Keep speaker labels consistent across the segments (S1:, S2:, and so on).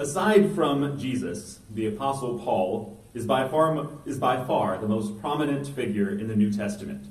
S1: Aside from Jesus, the Apostle Paul is by far the most prominent figure in the New Testament.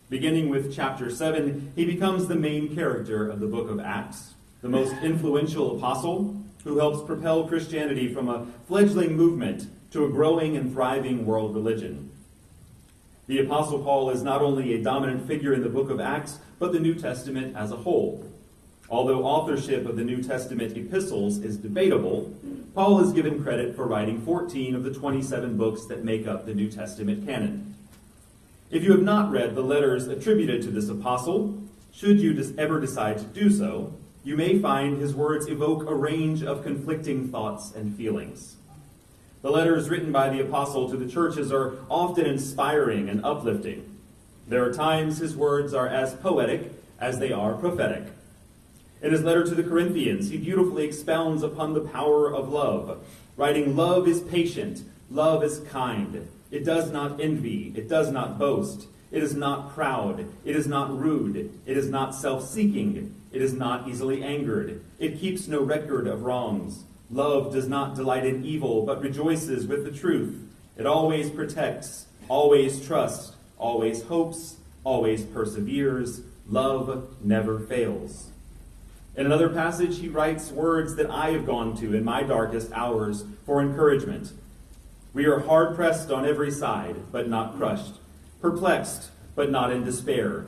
S1: Beginning with chapter 7, he becomes the main character of the book of Acts, the most influential apostle who helps propel Christianity from a fledgling movement to a growing and thriving world religion. The Apostle Paul is not only a dominant figure in the book of Acts, but the New Testament as a whole. Although authorship of the New Testament epistles is debatable, Paul is given credit for writing 14 of the 27 books that make up the New Testament canon. If you have not read the letters attributed to this apostle, should you ever decide to do so, you may find his words evoke a range of conflicting thoughts and feelings. The letters written by the apostle to the churches are often inspiring and uplifting. There are times his words are as poetic as they are prophetic. In his letter to the Corinthians, he beautifully expounds upon the power of love, writing, "Love is patient, love is kind. It does not envy, it does not boast. It is not proud, it is not rude, it is not self-seeking, it is not easily angered. It keeps no record of wrongs. Love does not delight in evil, but rejoices with the truth. It always protects, always trusts, always hopes, always perseveres. Love never fails." In another passage, he writes words that I have gone to in my darkest hours for encouragement. "We are hard-pressed on every side, but not crushed. Perplexed, but not in despair.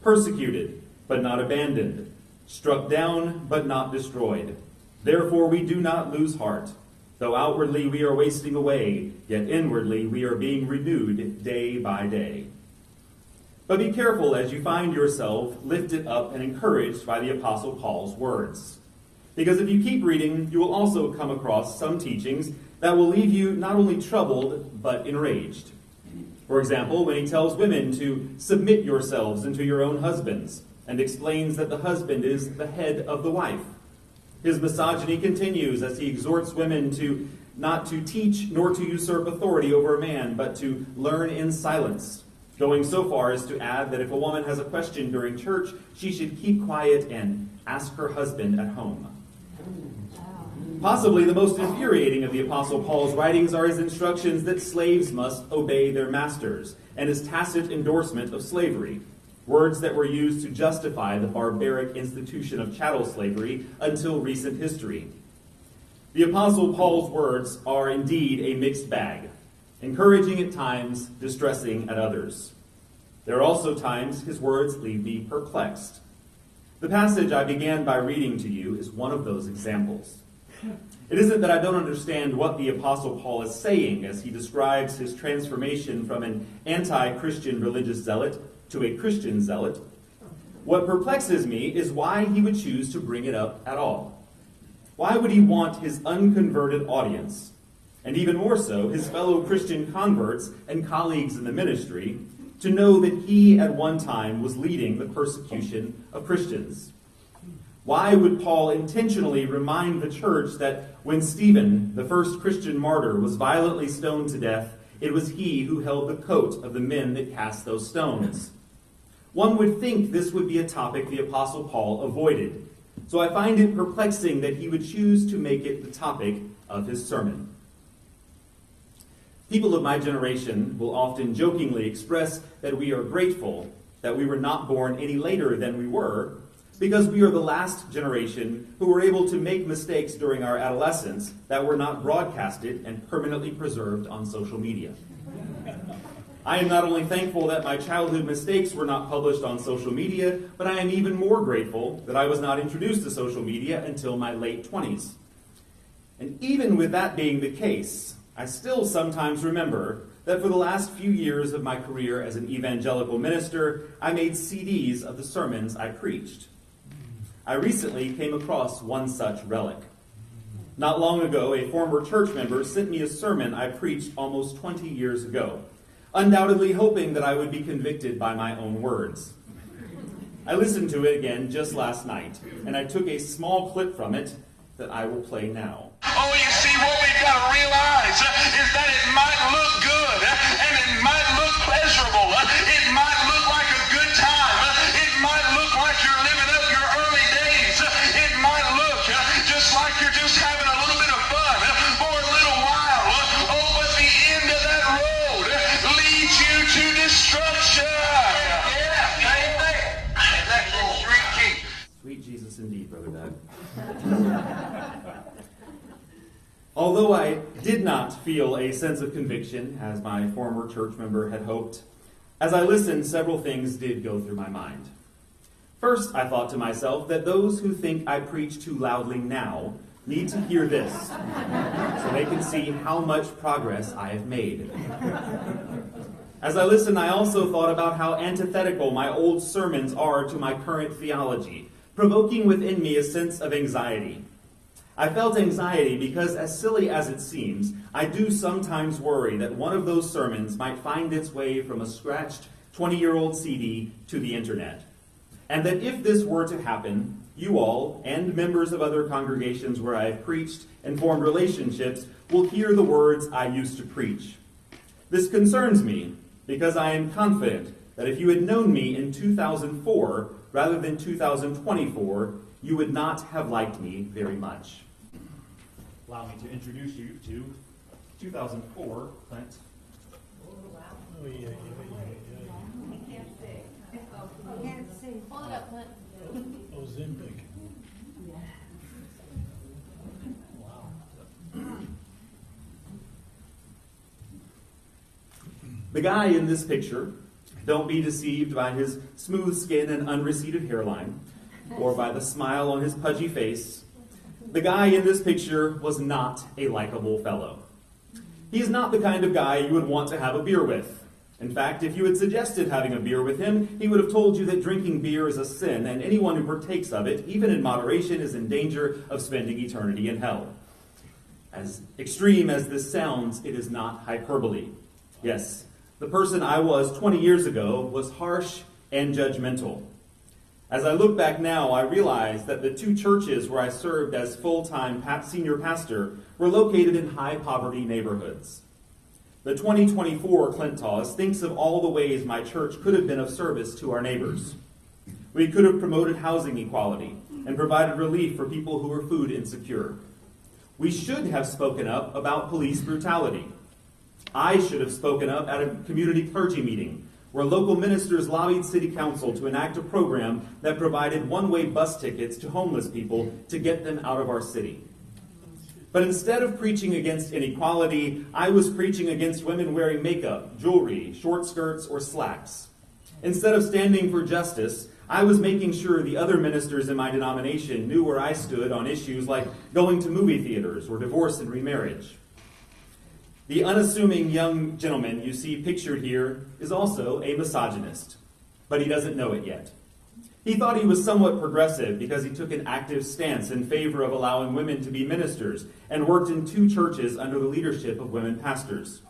S1: Persecuted, but not abandoned. Struck down, but not destroyed. Therefore we do not lose heart. Though outwardly we are wasting away, yet inwardly we are being renewed day by day." But be careful as you find yourself lifted up and encouraged by the Apostle Paul's words. Because if you keep reading, you will also come across some teachings that will leave you not only troubled, but enraged. For example, when he tells women to submit yourselves unto your own husbands, and explains that the husband is the head of the wife. His misogyny continues as he exhorts women to not to teach nor to usurp authority over a man, but to learn in silence, going so far as to add that if a woman has a question during church, she should keep quiet and ask her husband at home. Possibly the most infuriating of the Apostle Paul's writings are his instructions that slaves must obey their masters, and his tacit endorsement of slavery, words that were used to justify the barbaric institution of chattel slavery until recent history. The Apostle Paul's words are indeed a mixed bag, encouraging at times, distressing at others. There are also times his words leave me perplexed. The passage I began by reading to you is one of those examples. It isn't that I don't understand what the Apostle Paul is saying as he describes his transformation from an anti-Christian religious zealot to a Christian zealot. What perplexes me is why he would choose to bring it up at all. Why would he want his unconverted audience, and even more so, his fellow Christian converts and colleagues in the ministry, to know that he at one time was leading the persecution of Christians? Why would Paul intentionally remind the church that when Stephen, the first Christian martyr, was violently stoned to death, it was he who held the coat of the men that cast those stones? One would think this would be a topic the Apostle Paul avoided, so I find it perplexing that he would choose to make it the topic of his sermon. People of my generation will often jokingly express that we are grateful that we were not born any later than we were, because we are the last generation who were able to make mistakes during our adolescence that were not broadcasted and permanently preserved on social media. I am not only thankful that my childhood mistakes were not published on social media, but I am even more grateful that I was not introduced to social media until my late 20s. And even with that being the case, I still sometimes remember that for the last few years of my career as an evangelical minister, I made CDs of the sermons I preached. I recently came across one such relic. Not long ago, a former church member sent me a sermon I preached almost 20 years ago, undoubtedly hoping that I would be convicted by my own words. I listened to it again just last night, and I took a small clip from it that I will play now.
S2: Oh, you see, what we've got to realize is that it might look good, and it might look pleasurable, it might look like a good time, it might look like you're living up your early days, it might look just like you're just having a little bit of
S1: Although I did not feel a sense of conviction, as my former church member had hoped, as I listened, several things did go through my mind. First, I thought to myself that those who think I preach too loudly now need to hear this, so they can see how much progress I have made. As I listened, I also thought about how antithetical my old sermons are to my current theology, provoking within me a sense of anxiety. I felt anxiety because, as silly as it seems, I do sometimes worry that one of those sermons might find its way from a scratched 20-year-old CD to the internet. And that if this were to happen, you all, and members of other congregations where I have preached and formed relationships, will hear the words I used to preach. This concerns me because I am confident that if you had known me in 2004 rather than 2024, you would not have liked me very much. Allow me to introduce you to 2004 Clint.
S3: Oh, yeah.
S4: He can't sing. He can't sing.
S5: Hold it up, Clint.
S3: Ozempic. Wow.
S1: The guy in this picture, don't be deceived by his smooth skin and unreceded hairline, or by the smile on his pudgy face. The guy in this picture was not a likable fellow. He's not the kind of guy you would want to have a beer with. In fact, if you had suggested having a beer with him, he would have told you that drinking beer is a sin, and anyone who partakes of it, even in moderation, is in danger of spending eternity in hell. As extreme as this sounds, it is not hyperbole. Yes, the person I was 20 years ago was harsh and judgmental. As I look back now, I realize that the two churches where I served as full-time senior pastor were located in high-poverty neighborhoods. The 2024 Clint Taws thinks of all the ways my church could have been of service to our neighbors. We could have promoted housing equality and provided relief for people who were food insecure. We should have spoken up about police brutality. I should have spoken up at a community clergy meeting where local ministers lobbied city council to enact a program that provided one-way bus tickets to homeless people to get them out of our city. But instead of preaching against inequality, I was preaching against women wearing makeup, jewelry, short skirts, or slacks. Instead of standing for justice, I was making sure the other ministers in my denomination knew where I stood on issues like going to movie theaters or divorce and remarriage. The unassuming young gentleman you see pictured here is also a misogynist, but he doesn't know it yet. He thought he was somewhat progressive because he took an active stance in favor of allowing women to be ministers and worked in 2 churches under the leadership of women pastors.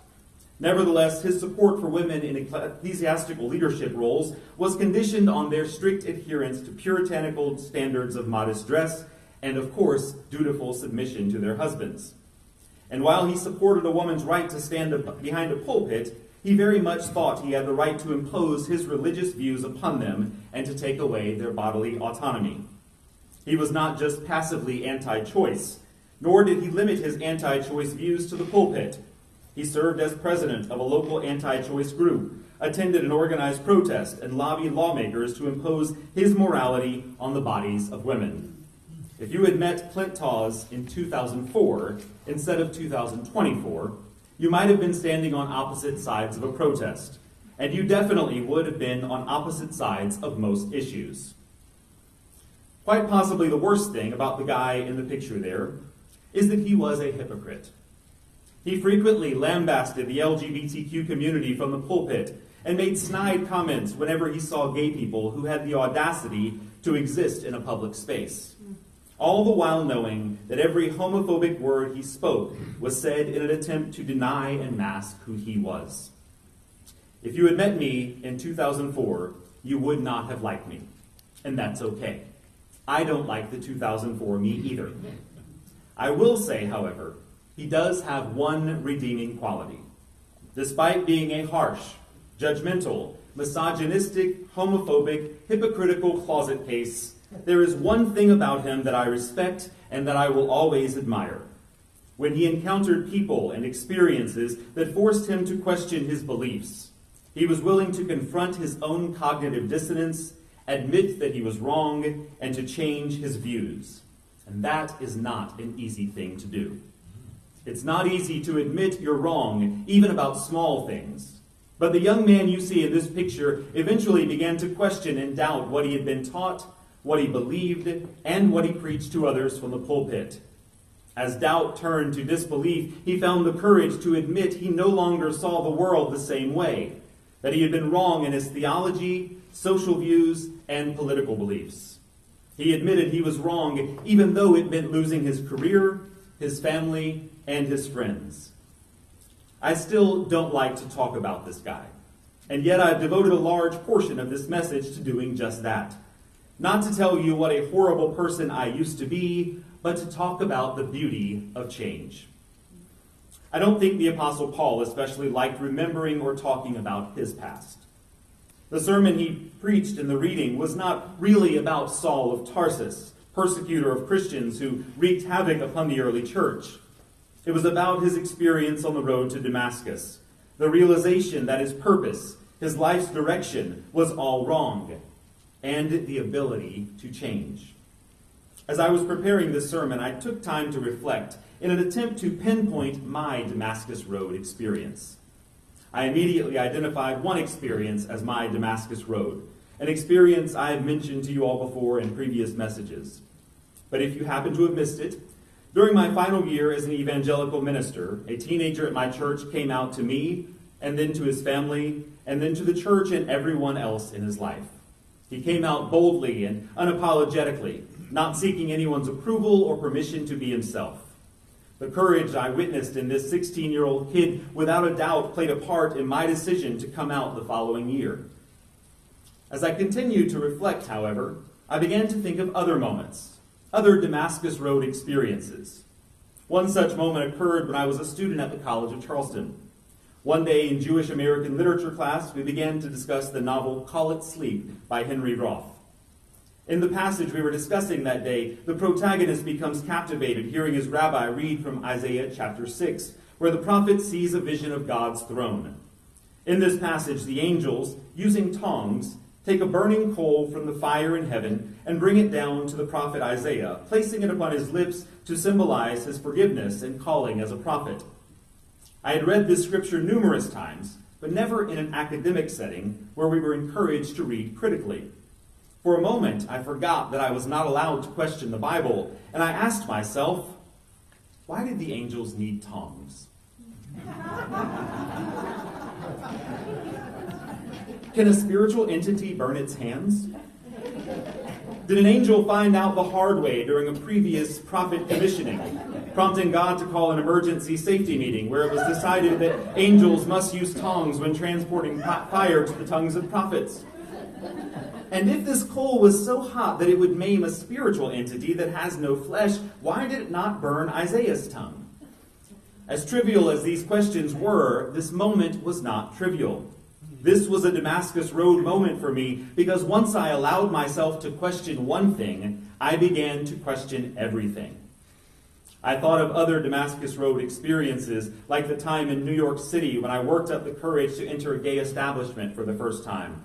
S1: Nevertheless, his support for women in ecclesiastical leadership roles was conditioned on their strict adherence to puritanical standards of modest dress and, of course, dutiful submission to their husbands. And while he supported a woman's right to stand behind a pulpit, he very much thought he had the right to impose his religious views upon them and to take away their bodily autonomy. He was not just passively anti-choice, nor did he limit his anti-choice views to the pulpit. He served as president of a local anti-choice group, attended an organized protest, and lobbied lawmakers to impose his morality on the bodies of women. If you had met Clint Taws in 2004 instead of 2024, you might have been standing on opposite sides of a protest, and you definitely would have been on opposite sides of most issues. Quite possibly the worst thing about the guy in the picture there is that he was a hypocrite. He frequently lambasted the LGBTQ community from the pulpit and made snide comments whenever he saw gay people who had the audacity to exist in a public space. All the while knowing that every homophobic word he spoke was said in an attempt to deny and mask who he was. If you had met me in 2004, you would not have liked me, and that's okay. I don't like the 2004 me either. I will say, however, he does have one redeeming quality. Despite being a harsh, judgmental, misogynistic, homophobic, hypocritical closet case, there is one thing about him that I respect and that I will always admire. When he encountered people and experiences that forced him to question his beliefs, he was willing to confront his own cognitive dissonance, admit that he was wrong, and to change his views. And that is not an easy thing to do. It's not easy to admit you're wrong, even about small things. But the young man you see in this picture eventually began to question and doubt what he had been taught, what he believed, and what he preached to others from the pulpit. As doubt turned to disbelief, he found the courage to admit he no longer saw the world the same way, that he had been wrong in his theology, social views, and political beliefs. He admitted he was wrong, even though it meant losing his career, his family, and his friends. I still don't like to talk about this guy, and yet I've devoted a large portion of this message to doing just that. Not to tell you what a horrible person I used to be, but to talk about the beauty of change. I don't think the Apostle Paul especially liked remembering or talking about his past. The sermon he preached in the reading was not really about Saul of Tarsus, persecutor of Christians who wreaked havoc upon the early church. It was about his experience on the road to Damascus, the realization that his purpose, his life's direction, was all wrong, and the ability to change. As I was preparing this sermon, I took time to reflect in an attempt to pinpoint my Damascus Road experience. I immediately identified one experience as my Damascus Road, an experience I have mentioned to you all before in previous messages. But if you happen to have missed it, during my final year as an evangelical minister, a teenager at my church came out to me, and then to his family, and then to the church and everyone else in his life. He came out boldly and unapologetically, not seeking anyone's approval or permission to be himself. The courage I witnessed in this 16-year-old kid without a doubt played a part in my decision to come out the following year. As I continued to reflect, however, I began to think of other moments, other Damascus Road experiences. One such moment occurred when I was a student at the College of Charleston. One day in Jewish American literature class, we began to discuss the novel Call It Sleep by Henry Roth. In the passage we were discussing that day, the protagonist becomes captivated hearing his rabbi read from Isaiah chapter 6, where the prophet sees a vision of God's throne. In this passage, the angels, using tongs, take a burning coal from the fire in heaven and bring it down to the prophet Isaiah, placing it upon his lips to symbolize his forgiveness and calling as a prophet. I had read this scripture numerous times, but never in an academic setting where we were encouraged to read critically. For a moment, I forgot that I was not allowed to question the Bible, and I asked myself, why did the angels need tongs? Can a spiritual entity burn its hands? Did an angel find out the hard way during a previous prophet commissioning, prompting God to call an emergency safety meeting where it was decided that angels must use tongs when transporting fire to the tongues of prophets? And if this coal was so hot that it would maim a spiritual entity that has no flesh, why did it not burn Isaiah's tongue? As trivial as these questions were, this moment was not trivial. This was a Damascus Road moment for me because once I allowed myself to question one thing, I began to question everything. I thought of other Damascus Road experiences, like the time in New York City when I worked up the courage to enter a gay establishment for the first time.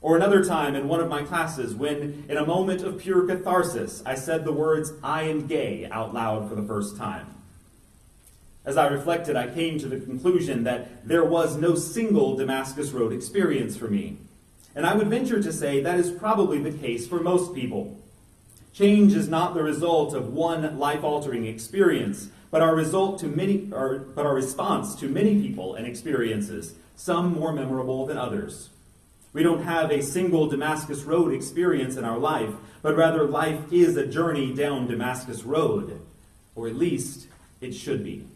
S1: Or another time in one of my classes when, in a moment of pure catharsis, I said the words, "I am gay," out loud for the first time. As I reflected, I came to the conclusion that there was no single Damascus Road experience for me. And I would venture to say that is probably the case for most people. Change is not the result of one life-altering experience, but our response to many people and experiences, some more memorable than others. We don't have a single Damascus Road experience in our life, but rather life is a journey down Damascus Road, or at least it should be.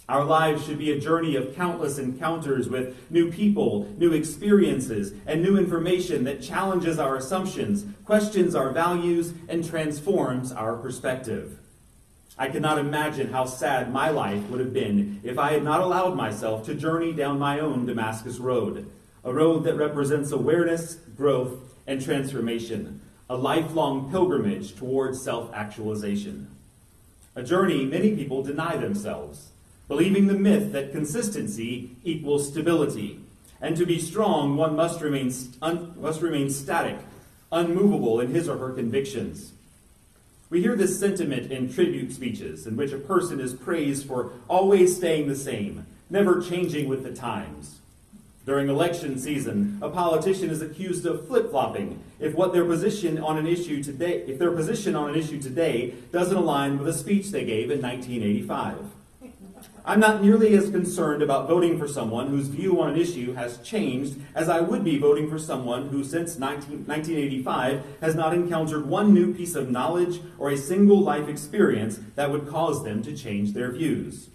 S1: Our lives should be a journey of countless encounters with new people, new experiences, and new information that challenges our assumptions, questions our values, and transforms our perspective. I cannot imagine how sad my life would have been if I had not allowed myself to journey down my own Damascus Road, a road that represents awareness, growth, and transformation, a lifelong pilgrimage towards self-actualization. A journey many people deny themselves, believing the myth that consistency equals stability, and to be strong one must remain static, unmovable in his or her convictions. We hear this sentiment in tribute speeches in which a person is praised for always staying the same, never changing with the times. During election season, a politician is accused of flip-flopping if their position on an issue today doesn't align with a speech they gave in 1985. I'm not nearly as concerned about voting for someone whose view on an issue has changed as I would be voting for someone who since 1985 has not encountered one new piece of knowledge or a single life experience that would cause them to change their views.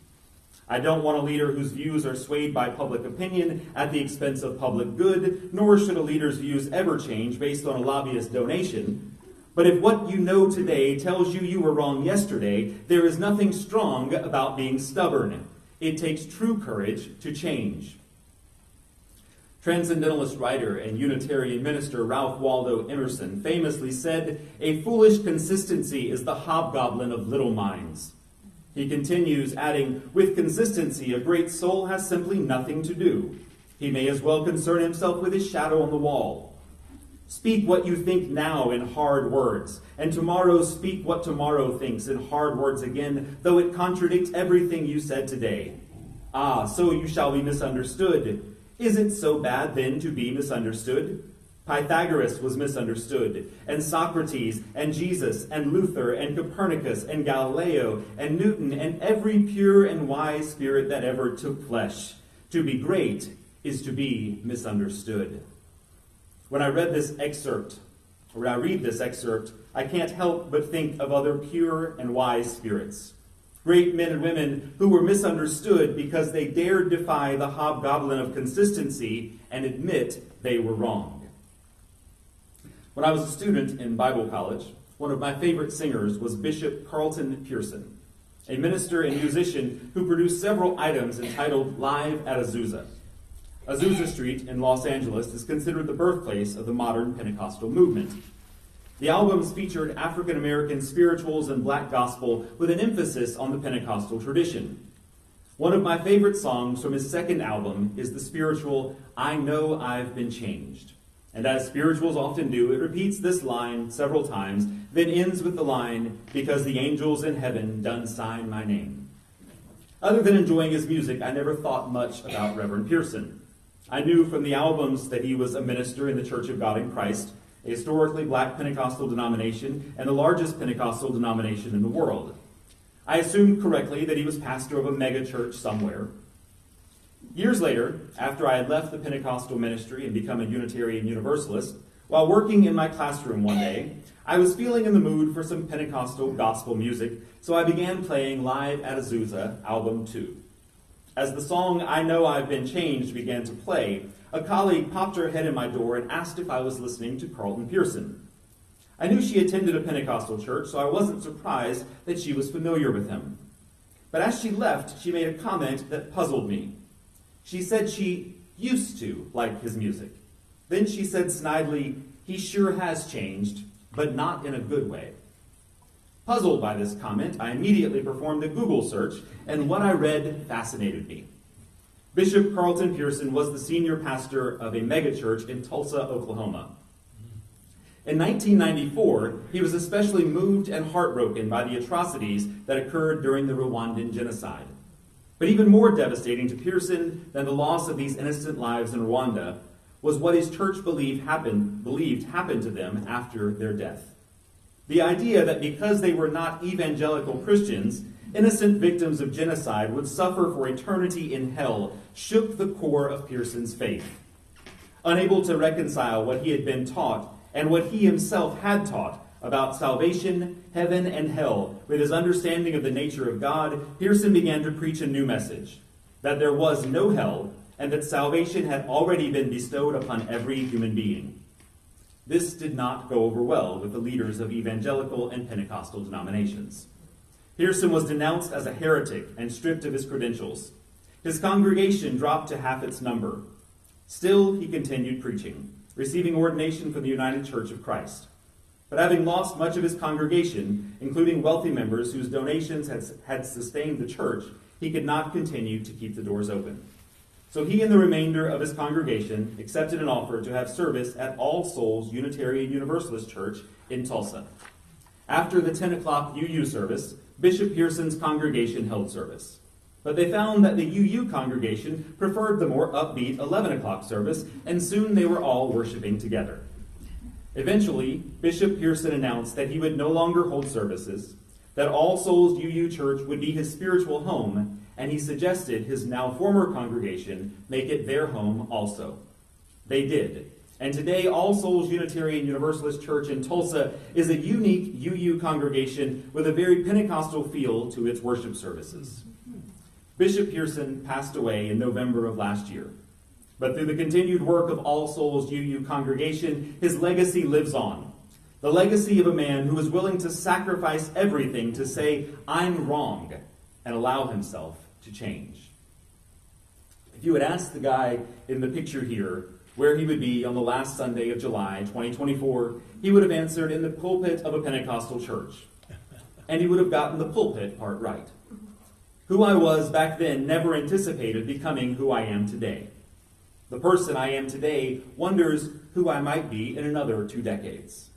S1: I don't want a leader whose views are swayed by public opinion at the expense of public good, nor should a leader's views ever change based on a lobbyist donation. But if what you know today tells you you were wrong yesterday, there is nothing strong about being stubborn. It takes true courage to change. Transcendentalist writer and Unitarian minister Ralph Waldo Emerson famously said, "A foolish consistency is the hobgoblin of little minds." He continues, adding, "With consistency, a great soul has simply nothing to do. He may as well concern himself with his shadow on the wall. Speak what you think now in hard words, and tomorrow speak what tomorrow thinks in hard words again, though it contradicts everything you said today. Ah, so you shall be misunderstood. Is it so bad then to be misunderstood? Pythagoras was misunderstood, and Socrates, and Jesus, and Luther, and Copernicus, and Galileo, and Newton, and every pure and wise spirit that ever took flesh. To be great is to be misunderstood." When I read this excerpt, I can't help but think of other pure and wise spirits. Great men and women who were misunderstood because they dared defy the hobgoblin of consistency and admit they were wrong. When I was a student in Bible college, one of my favorite singers was Bishop Carlton Pearson, a minister and musician who produced several items entitled Live at Azusa. Azusa Street in Los Angeles is considered the birthplace of the modern Pentecostal movement. The albums featured African American spirituals and black gospel with an emphasis on the Pentecostal tradition. One of my favorite songs from his second album is the spiritual, "I Know I've Been Changed." And as spirituals often do, it repeats this line several times, then ends with the line, "Because the angels in heaven done sign my name." Other than enjoying his music, I never thought much about Reverend Pearson. I knew from the albums that he was a minister in the Church of God in Christ, a historically black Pentecostal denomination and the largest Pentecostal denomination in the world. I assumed correctly that he was pastor of a megachurch somewhere. Years later, after I had left the Pentecostal ministry and become a Unitarian Universalist, while working in my classroom one day, I was feeling in the mood for some Pentecostal gospel music, so I began playing Live at Azusa, Album 2. As the song "I Know I've Been Changed" began to play, a colleague popped her head in my door and asked if I was listening to Carlton Pearson. I knew she attended a Pentecostal church, so I wasn't surprised that she was familiar with him. But as she left, she made a comment that puzzled me. She said she used to like his music. Then she said snidely, "He sure has changed, but not in a good way." Puzzled by this comment, I immediately performed a Google search, and what I read fascinated me. Bishop Carlton Pearson was the senior pastor of a megachurch in Tulsa, Oklahoma. In 1994, he was especially moved and heartbroken by the atrocities that occurred during the Rwandan genocide. But even more devastating to Pearson than the loss of these innocent lives in Rwanda was what his church believed happened to them after their death. The idea that because they were not evangelical Christians, innocent victims of genocide would suffer for eternity in hell shook the core of Pearson's faith. Unable to reconcile what he had been taught and what he himself had taught about salvation, heaven, and hell with his understanding of the nature of God, Pearson began to preach a new message, that there was no hell and that salvation had already been bestowed upon every human being. This did not go over well with the leaders of evangelical and Pentecostal denominations. Pearson was denounced as a heretic and stripped of his credentials. His congregation dropped to half its number. Still, he continued preaching, receiving ordination from the United Church of Christ. But having lost much of his congregation, including wealthy members whose donations had sustained the church, he could not continue to keep the doors open. So he and the remainder of his congregation accepted an offer to have service at All Souls Unitarian Universalist Church in Tulsa. After the 10 o'clock UU service, Bishop Pearson's congregation held service. But they found that the UU congregation preferred the more upbeat 11 o'clock service, and soon they were all worshiping together. Eventually, Bishop Pearson announced that he would no longer hold services, that All Souls UU Church would be his spiritual home, and he suggested his now former congregation make it their home also. They did. And today, All Souls Unitarian Universalist Church in Tulsa is a unique UU congregation with a very Pentecostal feel to its worship services. Bishop Pearson passed away in November of last year. But through the continued work of All Souls UU congregation, his legacy lives on. The legacy of a man who was willing to sacrifice everything to say, "I'm wrong," and allow himself to change. If you had asked the guy in the picture here where he would be on the last Sunday of July 2024, he would have answered in the pulpit of a Pentecostal church. And he would have gotten the pulpit part right. Who I was back then never anticipated becoming who I am today. The person I am today wonders who I might be in another 2 decades.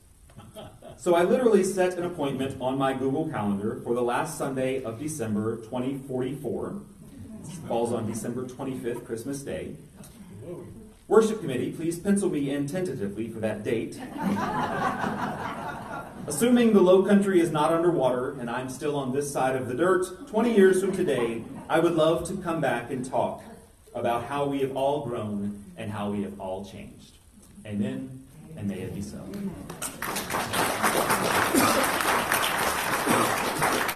S1: So I literally set an appointment on my Google Calendar for the last Sunday of December 2044. It falls on December 25th, Christmas Day. Worship committee, please pencil me in tentatively for that date. Assuming the Lowcountry is not underwater and I'm still on this side of the dirt, 20 years from today, I would love to come back and talk about how we have all grown and how we have all changed. Amen, and may it be so.